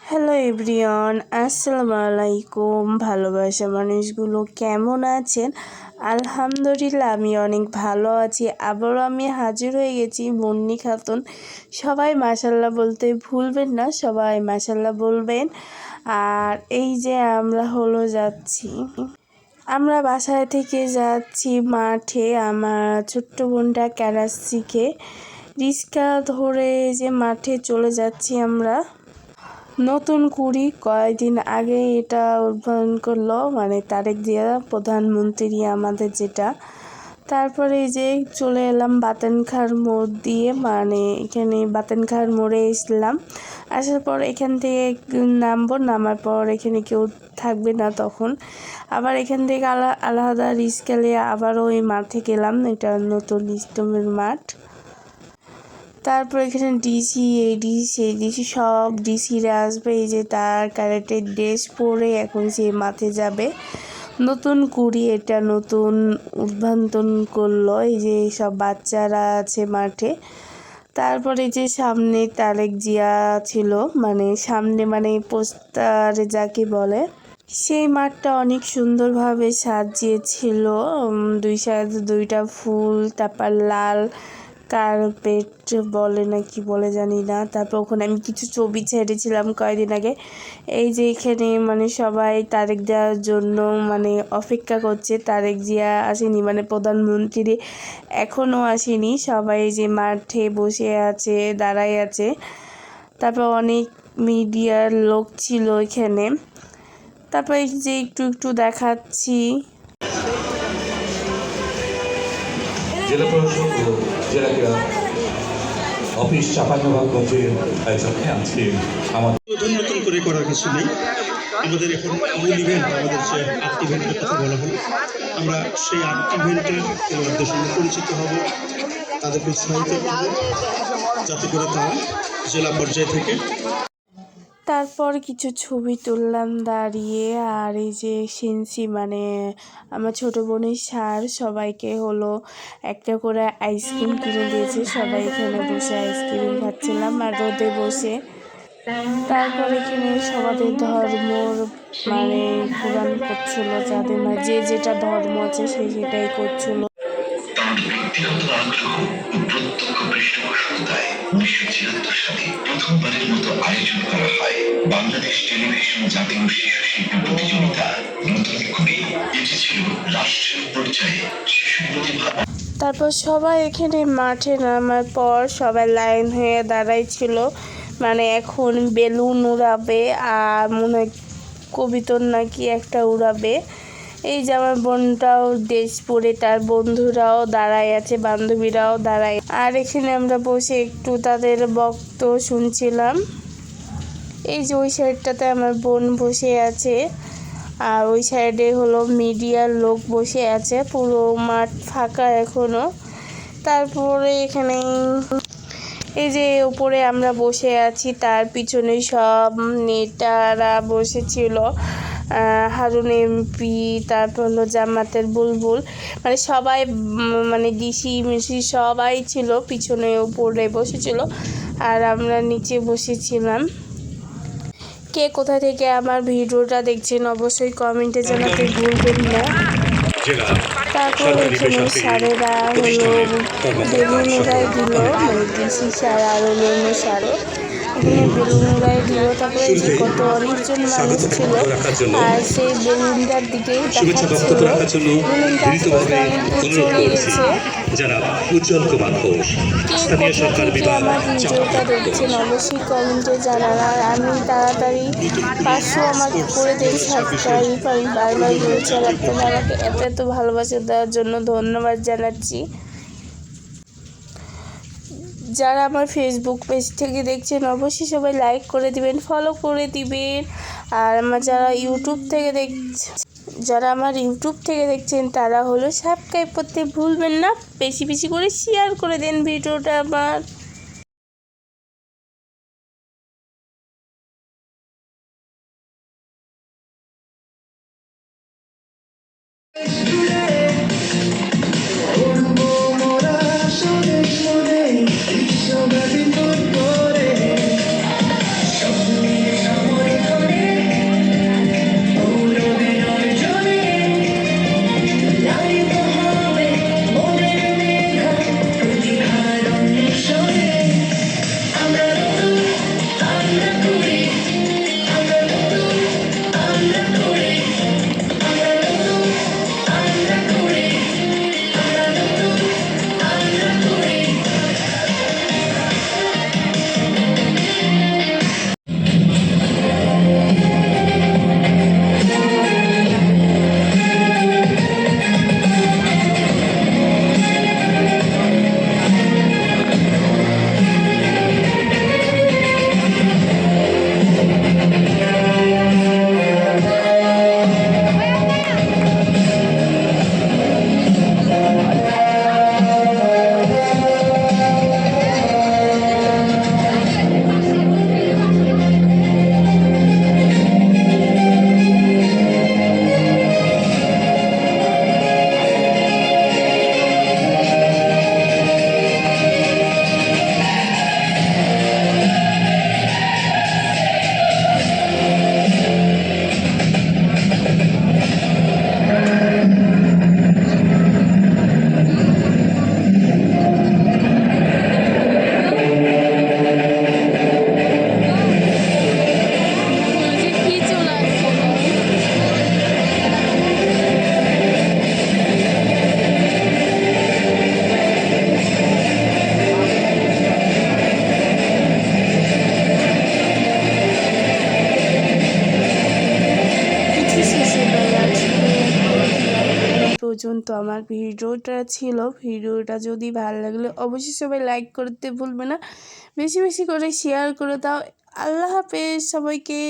Hello everyone, আসসালামু আলাইকুম। ভালোবাসা মানুষগুলো কেমন আছেন? আলহামদুলিল্লাহ আমি অনেক ভালো আছি। আবারও আমি হাজির হয়ে গেছি মুন্নি খাতুন। সবাই মাশাল্লাহ বলতে ভুলবেন না, সবাই মাশাল্লাহ বলবেন। আর এই যে আমরা যাচ্ছি, আমরা বাসায় থেকে যাচ্ছি মাঠে। আমার ছোট্ট বোনটা ক্যারাস শিখে রিক্সা ধরে যে মাঠে চলে যাচ্ছি আমরা। নতুন কুড়ি কয়েকদিন আগে এটা উদ্বোধন করলো, মানে তারেক জিয়া প্রধানমন্ত্রী আমাদের যেটা। তারপরে এই যে চলে এলাম বাতানখার মোড় দিয়ে, মানে এখানে বাতানখার মোড়ে এসলাম। আসার পর এখান থেকে নামবো, নামার পর এখানে কেউ থাকবে না, তখন আবার এখান থেকে আলাদা রিক্সা নিয়ে আবারও ওই মাঠে গেলাম। এটা নতুন ইস্টমের মাঠ। তারপর এখানে ডিসি, এই ডিসি সব ডিসিরা আসবে। এই যে তার ক্যারেটের ড্রেস পরে এখন সে মাঠে যাবে। নতুন কুড়ি এটা নতুন উদ্বোধন করলো। এই যে সব বাচ্চারা আছে মাঠে। তারপরে যে সামনে তারেক জিয়া ছিল, মানে সামনে মানে পোস্টার যাকে বলে, সেই মাঠটা অনেক সুন্দরভাবে সাজিয়েছিল। দুই সাইডে দুইটা ফুল, তারপর লাল কার্পেট বলে না কি বলে জানি না। তারপর ওখানে আমি কিছু ছবি ছেড়েছিলাম কয়েকদিন আগে। এই যে এখানে মানে সবাই তারেক জিয়ার জন্য মানে অপেক্ষা করছে। তারেক জিয়া আসেনি, মানে প্রধানমন্ত্রী এখনও আসেনি। সবাই যে মাঠে বসে আছে, দাঁড়ায় আছে। তারপর অনেক মিডিয়ার লোক ছিল এখানে। তারপর এই যে একটু দেখাচ্ছি। জেলা প্রশাসক ও জেলা ক্রীড়া অফিস চাঁপাইনবাবগঞ্জের আয়োজনে আজকে আমাদের নতুন করে করার কিছু নেই। আমাদের এখন মূল ইভেন্ট, আমাদের যে আর্ট ইভেন্টের কথা বলা হলো, আমরা সেই আর্ট ইভেন্টের খেলোয়াড়দের সঙ্গে পরিচিত হব, তাদেরকে উৎসাহিত করব যাতে করে তারা জেলা পর্যায় থেকে। তারপর কিছু ছবি তুললাম দাঁড়িয়ে। আর এই যে সিনসি মানে আমার ছোটো বোনের স্যার সবাইকে একটা করে আইসক্রিম কিনে দিয়েছে। সবাই এখানে বসে আইসক্রিম খাচ্ছিলাম আর রোদে বসে। তারপর এখানে সবাদের ধর্ম মানে কোরআন করছিল, যাদের মানে যে যেটা ধর্ম আছে সেটাই করছিল। ব্যক্তিগত আগ্রহ ও প্রত্যক্ষ পৃষ্ঠপোষকতায় 1976 সালে প্রথমবারের মতো আয়োজন করা হয় বাংলাদেশ টেলিভিশন জাতীয় শিশু শিল্পী প্রতিযোগিতা নতুন করে। এটি ছিল রাষ্ট্রীয় পর্যায়ে শিশু প্রতিভা। তারপর সবাই এখানে মাঠে নামার পর সবাই লাইন হয়ে দাঁড়াইছিল, মানে এখন বেলুন উড়াবে আর মনে হয় কবিতর নাকি একটা উড়াবে। এই যে আমার বোনটাও ড্রেস পরে, তার বন্ধুরাও দাঁড়ায় আছে, বান্ধবীরাও দাঁড়ায়। আর এখানে আমরা বসে একটু তাদের বক্তব্য শুনছিলাম। এই যে ওই সাইডটাতে আমার বোন বসে আছে, আর ওই সাইডে মিডিয়ার লোক বসে আছে। পুরো মাঠ ফাঁকা এখনো। তারপরে এখানে এই যে উপরে আমরা বসে আছি, তার পিছনে সব নেতারা বসেছিল। হারুন এমপি, তারপর জামাতের বুলবুল, মানে সবাই মানে ডিসি মিসি সবাই ছিল পিছনে, উপরে বসেছিল আর আমরা নিচে বসেছিলাম। কে কোথা থেকে আমার ভিডিওটা দেখছেন অবশ্যই কমেন্টে জানাতে ভুলবেন না। তারপর এখানে স্যারেরা বেলুন উড়াই দিল, মানে ডিসি স্যার আর অন্য স্যারও এখানে বেলুন উড়াই দিল। তারপরে যে কত অনেকজন মানুষ ছিল আর সেই বেলুনটার দিকেই দেখাচ্ছিল। বেলুনটা আস্তে আস্তে অনেক দূর চলে গেছে। কে কোথা থেকে আমার ভিডিওটা দেখছেন অবশ্যই কমেন্টে জানান। আর আমি তাড়াতাড়ি 500 আমাকে করে দেন সাবস্ক্রাইব। আমি বারবার বলছি, আর আপনারা আমাকে এত ভালোবাসা দেওয়ার জন্য ধন্যবাদ জানাচ্ছি। যারা আমার ফেসবুক পেজ থেকে দেখছেন অবশ্যই সবাই লাইক করে দিবেন, ফলো করে দিবেন। আর আমার যারা আমার ইউটিউব থেকে দেখছেন তারা সাবস্ক্রাইব করতে ভুলবেন না। বেশি বেশি করে শেয়ার করে দেন ভিডিওটা আমার। পর্যন্ত আমার ভিডিওটা ছিল। ভিডিওটা যদি ভালো লাগলে অবশ্যই সবাই লাইক করতে ভুলবে না, বেশি বেশি করে শেয়ার করে দাও। আল্লাহ হাফেজ সবাইকে।